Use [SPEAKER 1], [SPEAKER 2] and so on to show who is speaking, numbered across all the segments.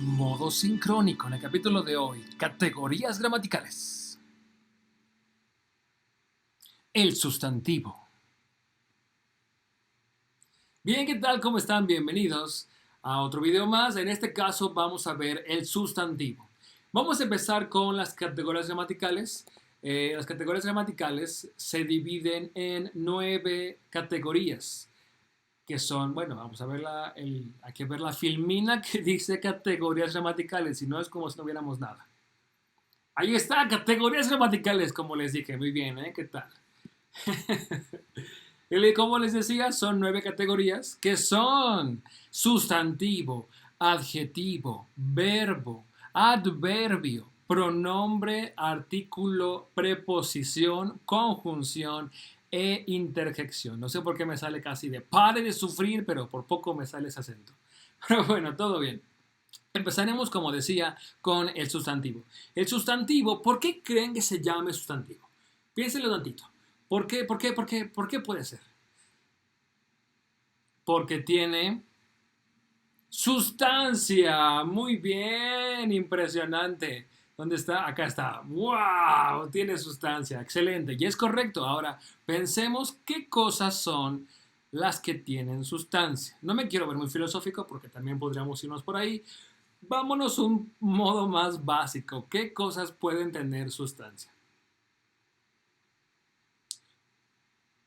[SPEAKER 1] Modo sincrónico en el capítulo de hoy, categorías gramaticales. El sustantivo. Bien, ¿qué tal? ¿Cómo están? Bienvenidos a otro video más. En este caso vamos a ver el sustantivo. Vamos a empezar con las categorías gramaticales. Las categorías gramaticales se dividen en 9 categorías. Que son, bueno, vamos a ver hay que ver la filmina que dice categorías gramaticales, si no es como si no viéramos nada. Ahí está, categorías gramaticales, como les dije, muy bien, ¿eh? ¿Qué tal? Como les decía, son 9 categorías que son sustantivo, adjetivo, verbo, adverbio, pronombre, artículo, preposición, conjunción e interjección. No sé por qué me sale casi de pare de sufrir, pero por poco me sale ese acento. Pero bueno, todo bien. Empezaremos, como decía, con el sustantivo. El sustantivo, ¿por qué creen que se llame sustantivo? Piénsenlo tantito. ¿Por qué puede ser? Porque tiene sustancia. Muy bien, impresionante. ¿Dónde está? Acá está. ¡Wow! Tiene sustancia. Excelente. Y es correcto. Ahora, pensemos qué cosas son las que tienen sustancia. No me quiero ver muy filosófico porque también podríamos irnos por ahí. Vámonos un modo más básico. ¿Qué cosas pueden tener sustancia?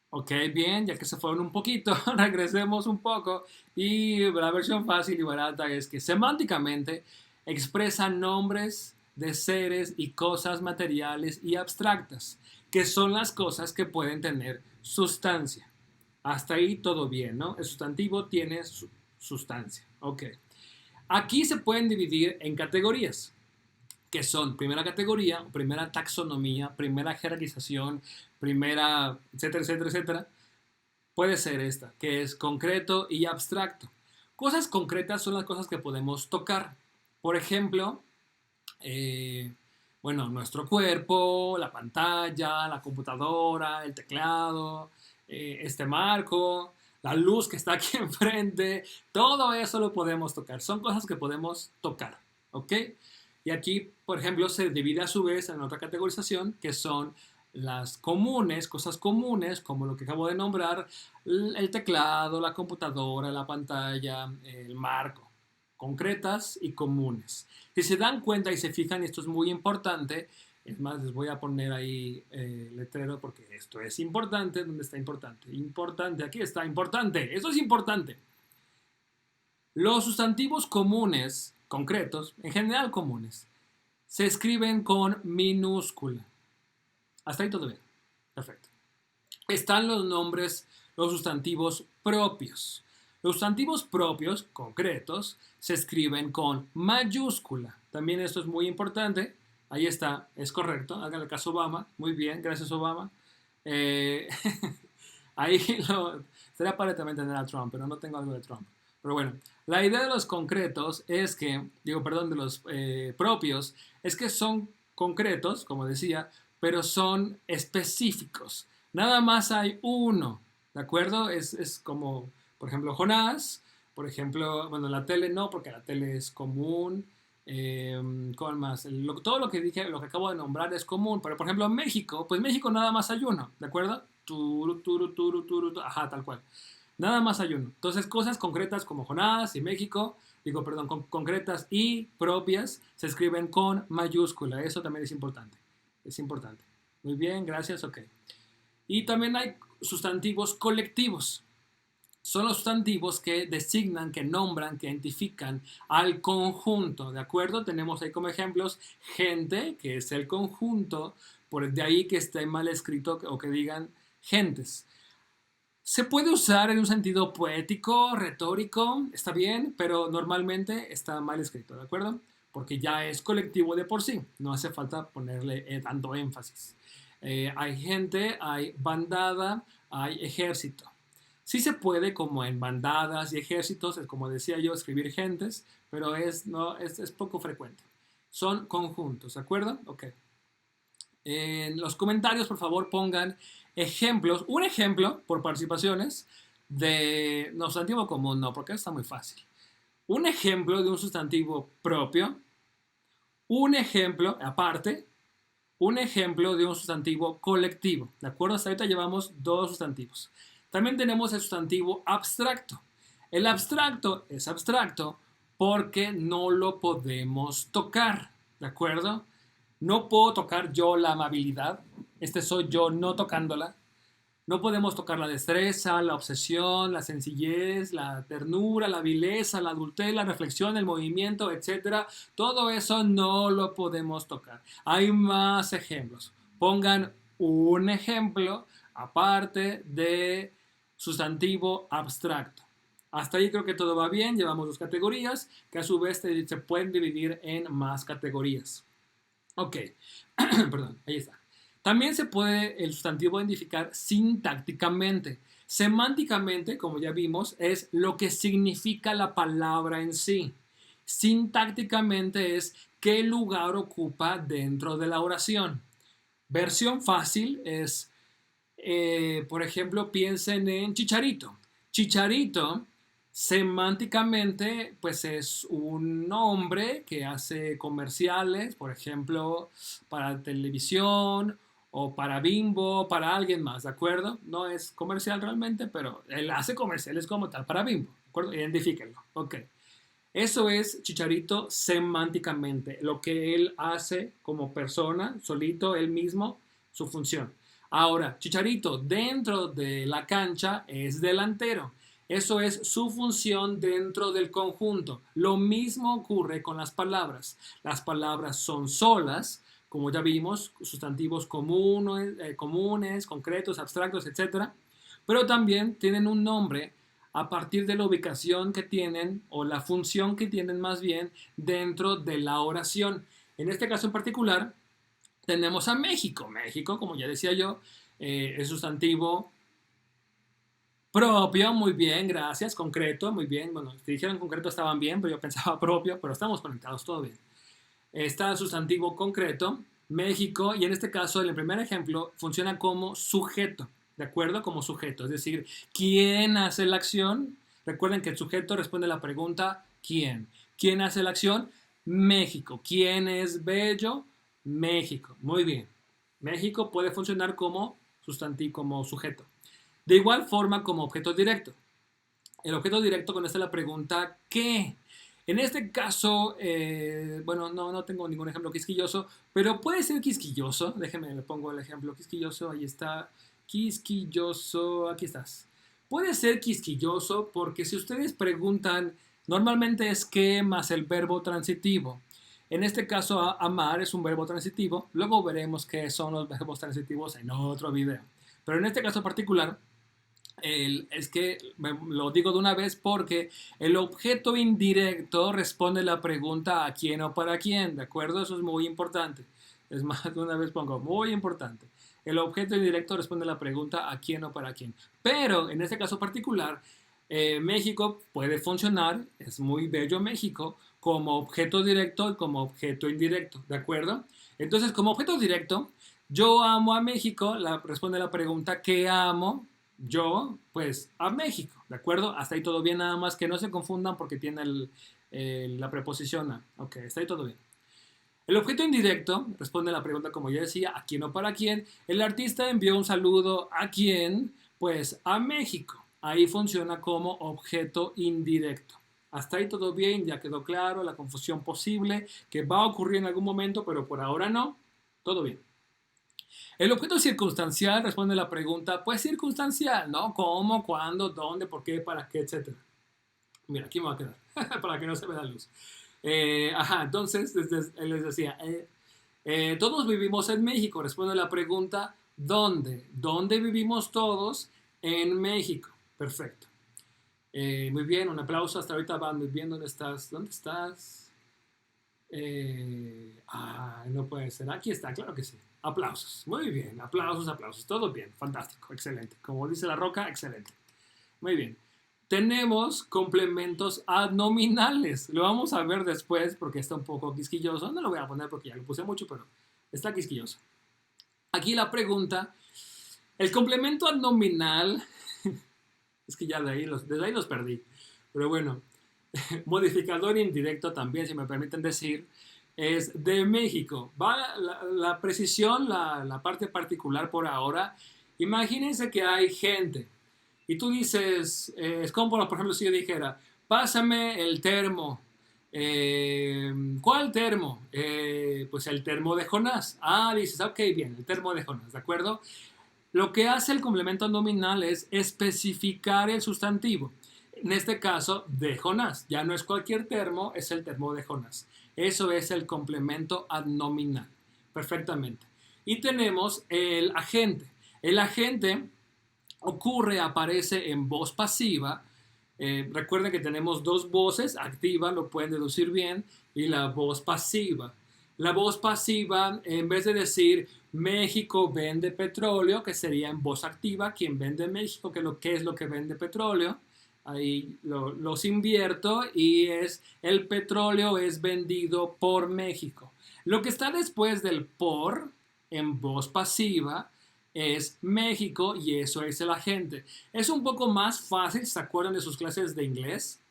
[SPEAKER 1] Ok, bien, ya que se fueron un poquito, regresemos un poco y la versión fácil y barata es que semánticamente expresan nombres de seres y cosas materiales y abstractas, que son las cosas que pueden tener sustancia. Hasta ahí todo bien, ¿no? El sustantivo tiene sustancia. Ok. Aquí se pueden dividir en categorías que son primera categoría, primera taxonomía, primera jerarquización, primera, etcétera, etcétera, etcétera, puede ser esta, que es concreto y abstracto. Cosas concretas son las cosas que podemos tocar. Por ejemplo, bueno, nuestro cuerpo, la pantalla, la computadora, el teclado, este marco, la luz que está aquí enfrente, todo eso lo podemos tocar. Son cosas que podemos tocar, ¿ok? Y aquí, por ejemplo, se divide a su vez en otra categorización que son las comunes, cosas comunes, como lo que acabo de nombrar, el teclado, la computadora, la pantalla, el marco, concretas y comunes. Si se dan cuenta y se fijan, esto es muy importante, es más, les voy a poner ahí letrero porque esto es importante. ¿Dónde está importante? Importante, aquí está, importante, esto es importante. Los sustantivos comunes, concretos, en general comunes, se escriben con minúscula. Hasta ahí todo bien. Perfecto. Están los nombres, los sustantivos propios. Los sustantivos propios, concretos, se escriben con mayúscula. También esto es muy importante. Ahí está, es correcto. Háganle caso a Obama. Muy bien, gracias Obama. Ahí sería para también tener a Trump, pero no tengo algo de Trump. Pero bueno, la idea de los concretos es que, de los propios, es que son concretos, como decía, pero son específicos. Nada más hay uno, ¿de acuerdo? Es como, por ejemplo, Jonás, por ejemplo, bueno, la tele no, porque la tele es común. ¿Cuál más? Todo lo que dije, lo que acabo de nombrar es común, pero por ejemplo México, pues México nada más hay uno, ¿de acuerdo? Ajá, tal cual. Nada más hay uno. Entonces, cosas concretas como Jonás y México, concretas y propias, se escriben con mayúscula. Eso también es importante. Es importante. Muy bien, gracias, ok. Y también hay sustantivos colectivos. son los sustantivos que designan, que nombran, que identifican al conjunto, ¿de acuerdo? Tenemos ahí como ejemplos gente, que es el conjunto, por de ahí que esté mal escrito o que digan gentes. Se puede usar en un sentido poético, retórico, está bien, pero normalmente está mal escrito, ¿de acuerdo? Porque ya es colectivo de por sí, no hace falta ponerle tanto énfasis. Hay gente, hay bandada, hay ejército. Sí se puede, como en bandadas y ejércitos, como decía yo, escribir gentes, pero no, es poco frecuente. Son conjuntos, ¿de acuerdo? Ok. En los comentarios, por favor, pongan ejemplos, un ejemplo por participaciones de no, sustantivo común, no, porque está muy fácil. Un ejemplo de un sustantivo propio, un ejemplo aparte, un ejemplo de un sustantivo colectivo. ¿De acuerdo? Hasta ahorita llevamos dos sustantivos. También tenemos el sustantivo abstracto. El abstracto es abstracto porque no lo podemos tocar. ¿De acuerdo? No puedo tocar yo la amabilidad. Este soy yo no tocándola. No podemos tocar la destreza, la obsesión, la sencillez, la ternura, la vileza, la adultez, la reflexión, el movimiento, etc. Todo eso no lo podemos tocar. Hay más ejemplos. Pongan un ejemplo aparte de sustantivo abstracto. Hasta ahí creo que todo va bien. Llevamos dos categorías que a su vez se pueden dividir en más categorías. Ok, perdón, ahí está. También se puede el sustantivo identificar sintácticamente. Semánticamente, como ya vimos, es lo que significa la palabra en sí. Sintácticamente es qué lugar ocupa dentro de la oración. Versión fácil es, por ejemplo, piensen en Chicharito. Chicharito semánticamente, pues es un hombre que hace comerciales, por ejemplo, para televisión o para Bimbo, para alguien más, ¿de acuerdo? No es comercial realmente, pero él hace comerciales como tal para Bimbo, ¿de acuerdo? Identifíquenlo, ok. Eso es Chicharito semánticamente, lo que él hace como persona, solito, él mismo, su función. Ahora, Chicharito dentro de la cancha es delantero. Eso es su función dentro del conjunto. Lo mismo ocurre con las palabras. Las palabras son solas, como ya vimos, sustantivos comunes, concretos, abstractos, etc. Pero también tienen un nombre a partir de la ubicación que tienen o la función que tienen más bien dentro de la oración. En este caso en particular, tenemos a México. México, como ya decía yo, es sustantivo propio, muy bien, gracias. Concreto, muy bien. Bueno, si dijeron concreto estaban bien, pero yo pensaba propio, pero estamos conectados, todo bien. Está el sustantivo concreto, México, y en este caso, en el primer ejemplo, funciona como sujeto, ¿de acuerdo? Como sujeto, es decir, ¿quién hace la acción? Recuerden que el sujeto responde a la pregunta ¿quién? ¿Quién hace la acción? México. ¿Quién es bello? México. Muy bien. México puede funcionar como sustantivo, como sujeto. De igual forma como objeto directo. El objeto directo contesta la pregunta ¿qué? En este caso, bueno, no tengo ningún ejemplo quisquilloso, pero puede ser quisquilloso. Déjenme, le pongo el ejemplo quisquilloso. Ahí está. Quisquilloso, aquí estás. Puede ser quisquilloso porque si ustedes preguntan, normalmente es que más el verbo transitivo. En este caso, amar es un verbo transitivo. Luego veremos qué son los verbos transitivos en otro video. Pero en este caso particular, es que lo digo de una vez porque el objeto indirecto responde la pregunta a quién o para quién, ¿de acuerdo? Eso es muy importante. Es más, de una vez pongo, muy importante. El objeto indirecto responde la pregunta a quién o para quién. Pero en este caso particular, México puede funcionar, es muy bello México, como objeto directo y como objeto indirecto, ¿de acuerdo? Entonces, como objeto directo, yo amo a México, responde la pregunta ¿qué amo? Yo, pues, a México, ¿de acuerdo? Hasta ahí todo bien, nada más que no se confundan porque tiene la preposición a. Ok, está ahí todo bien. El objeto indirecto responde a la pregunta, como ya decía, ¿a quién o para quién? El artista envió un saludo ¿a quién? Pues a México. Ahí funciona como objeto indirecto. Hasta ahí todo bien, ya quedó claro la confusión posible que va a ocurrir en algún momento, pero por ahora no. Todo bien. El objeto circunstancial responde a la pregunta, pues circunstancial, ¿no? ¿Cómo, cuándo, dónde, por qué, para qué, etcétera? Mira, aquí me va a quedar, para que no se vea la luz. Entonces, les decía, todos vivimos en México. Responde a la pregunta, ¿dónde? ¿Dónde vivimos todos? En México. Perfecto. Muy bien, un aplauso. Hasta ahorita van muy bien. ¿Dónde estás? ¿Dónde estás? No puede ser. Aquí está, claro que sí. Aplausos. Muy bien. Aplausos, aplausos. Todo bien. Fantástico. Excelente. Como dice la Roca, excelente. Muy bien. Tenemos complementos adnominales. Lo vamos a ver después porque está un poco quisquilloso. No lo voy a poner porque ya lo puse mucho, pero está quisquilloso. Aquí la pregunta, el complemento adnominal, es que ya desde ahí los perdí. Pero bueno, modificador indirecto también, si me permiten decir, es de México. Va la precisión, la parte particular por ahora. Imagínense que hay gente y tú dices, es como por ejemplo si yo dijera, pásame el termo. ¿Cuál termo? Pues el termo de Jonás. Dices, ok, bien, el termo de Jonás, ¿de acuerdo? Lo que hace el complemento nominal es especificar el sustantivo. En este caso, de Jonás. Ya no es cualquier termo, es el termo de Jonás. Eso es el complemento adnominal. Perfectamente. Y tenemos el agente. El agente aparece en voz pasiva. Recuerden que tenemos dos voces, activa, lo pueden deducir bien, y la voz pasiva. La voz pasiva, en vez de decir México vende petróleo, que sería en voz activa, quien vende México, que es lo que vende petróleo, ahí los invierto y es el petróleo es vendido por México. Lo que está después del por en voz pasiva es México y eso es el agente. Es un poco más fácil, ¿se acuerdan de sus clases de inglés?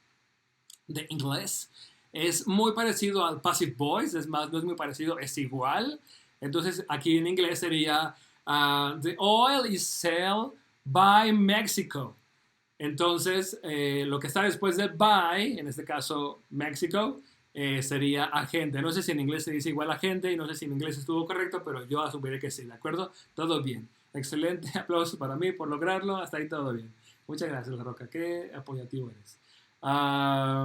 [SPEAKER 1] De inglés. Es muy parecido al passive voice, es más, no es muy parecido, es igual. Entonces aquí en inglés sería the oil is sold by Mexico. Entonces, lo que está después de by, en este caso México, sería agente. No sé si en inglés se dice igual agente y no sé si en inglés estuvo correcto, pero yo asumiré que sí, ¿de acuerdo? Todo bien. Excelente, aplausos para mí por lograrlo. Hasta ahí todo bien. Muchas gracias, La Roca. Qué apoyativo eres.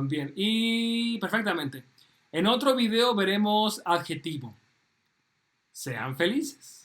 [SPEAKER 1] Bien, y perfectamente. En otro video veremos adjetivo. Sean felices.